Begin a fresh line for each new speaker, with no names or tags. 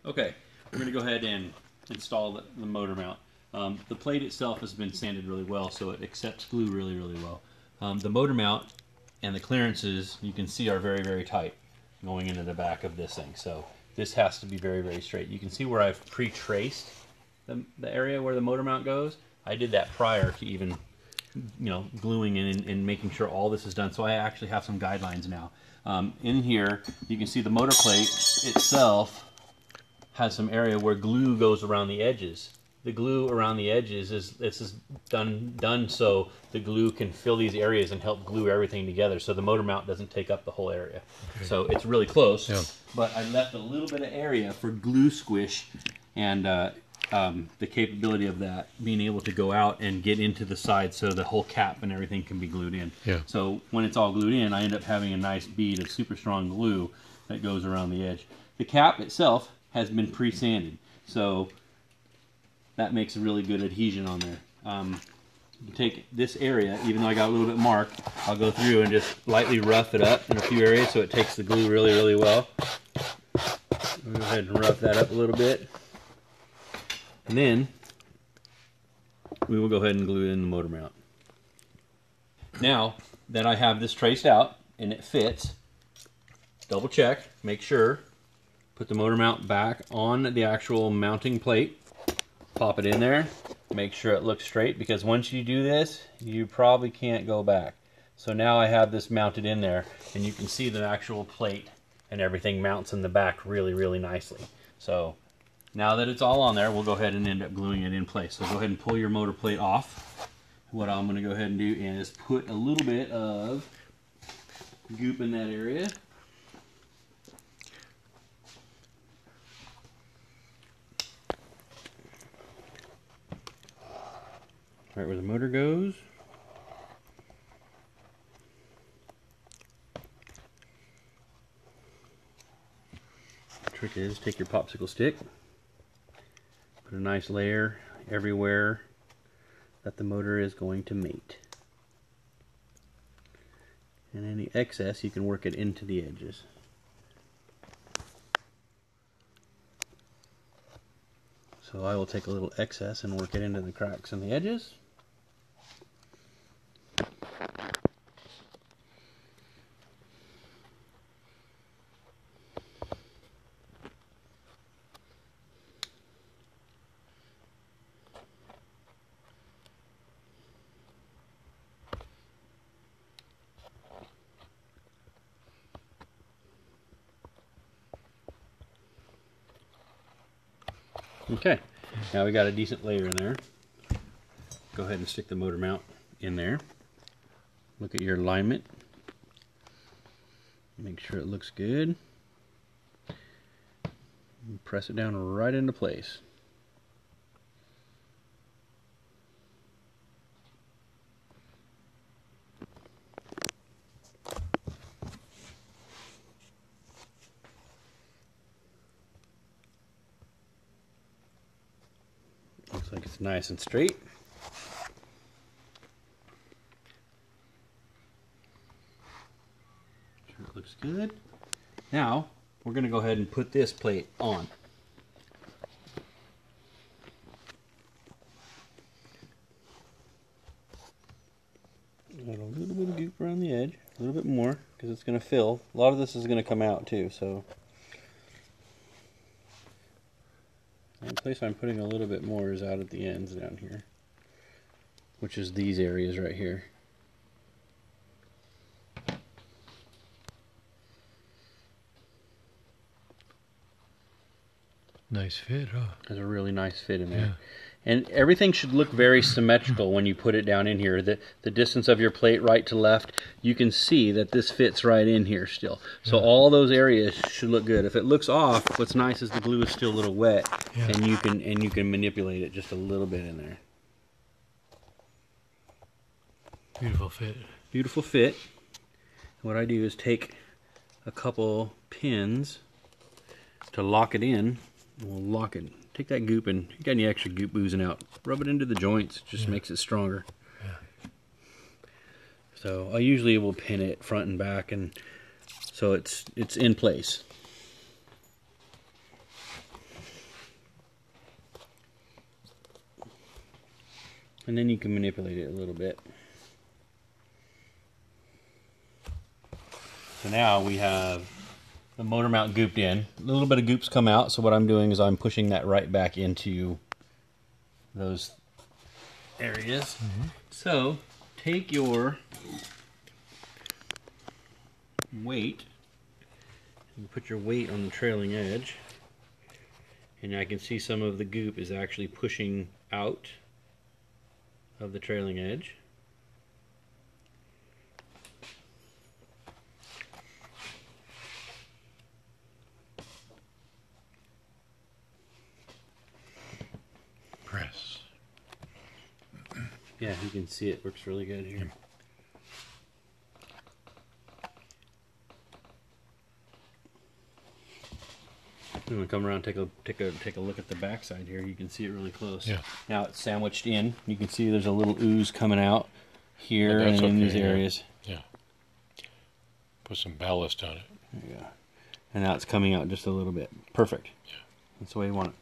Okay, we're going to go ahead and install the motor mount. The plate itself has been sanded really well, so it accepts glue really, really well. The motor mount and the clearances, you can see, are very, very tight going into the back of this thing. So this has to be very, very straight. You can see where I've pre-traced the area where the motor mount goes. I did that prior to even, gluing in and making sure all this is done. So I actually have some guidelines now. In here, you can see the motor plate itself has some area where glue goes around the edges. The glue around the edges is done so the glue can fill these areas and help glue everything together, so the motor mount doesn't take up the whole area. Okay. So it's really close, yeah. But I left a little bit of area for glue squish and the capability of that being able to go out and get into the side, so the whole cap and everything can be glued in. Yeah. So when it's all glued in, I end up having a nice bead of super strong glue that goes around the edge. The cap itself has been pre-sanded, so that makes a really good adhesion on there. You take this area, even though I got a little bit marked, I'll go through and just lightly rough it up in a few areas so it takes the glue really, really well. I'll go ahead and rough that up a little bit. And then we will go ahead and glue in the motor mount. Now that I have this traced out and it fits, double check, make sure. Put the motor mount back on the actual mounting plate, pop it in there, make sure it looks straight, because once you do this, you probably can't go back. So now I have this mounted in there, and you can see the actual plate and everything mounts in the back really, really nicely. So now that it's all on there, we'll go ahead and end up gluing it in place. So go ahead and pull your motor plate off. What I'm going to go ahead and do is put a little bit of goop in that area. Right where the motor goes. The trick is take your popsicle stick, put a nice layer everywhere that the motor is going to mate. And any excess, you can work it into the edges. So I will take a little excess and work it into the cracks and the edges. Okay, now we got a decent layer in there. Go ahead and stick the motor mount in there. Look at your alignment. Make sure it looks good. And press it down right into place. Looks like it's nice and straight. Sure it looks good. Now we're going to go ahead and put this plate on. Got a little bit of goop around the edge, a little bit more, because it's going to fill. A lot of this is going to come out too, so the place I'm putting a little bit more is out at the ends down here, which is these areas right here.
Nice fit, huh?
There's a really nice fit in there. Yeah. And everything should look very symmetrical when you put it down in here. The distance of your plate right to left, you can see that this fits right in here still. So yeah. All those areas should look good. If it looks off, what's nice is the glue is still a little wet, yeah. and you can manipulate it just a little bit in there.
Beautiful fit.
Beautiful fit. What I do is take a couple pins to lock it in. We'll lock it. Take that goop, and if you got any extra goop oozing out, rub it into the joints. It just makes it stronger. Yeah. So I usually will pin it front and back, and so it's in place. And then you can manipulate it a little bit. So now we have the motor mount gooped in. A little bit of goops come out, so what I'm doing is I'm pushing that right back into those areas. So take your weight and put your weight on the trailing edge, and I can see some of the goop is actually pushing out of the trailing edge.
Press.
Yeah, you can see it works really good here. I'm gonna come around and take a look at the backside here. You can see it really close.
Yeah.
Now it's sandwiched in. You can see there's a little ooze coming out here
But
and
that's
in these
okay, yeah.
areas.
Yeah. Put some ballast on it.
There you go. And now it's coming out just a little bit. Perfect.
Yeah.
That's the way you want it.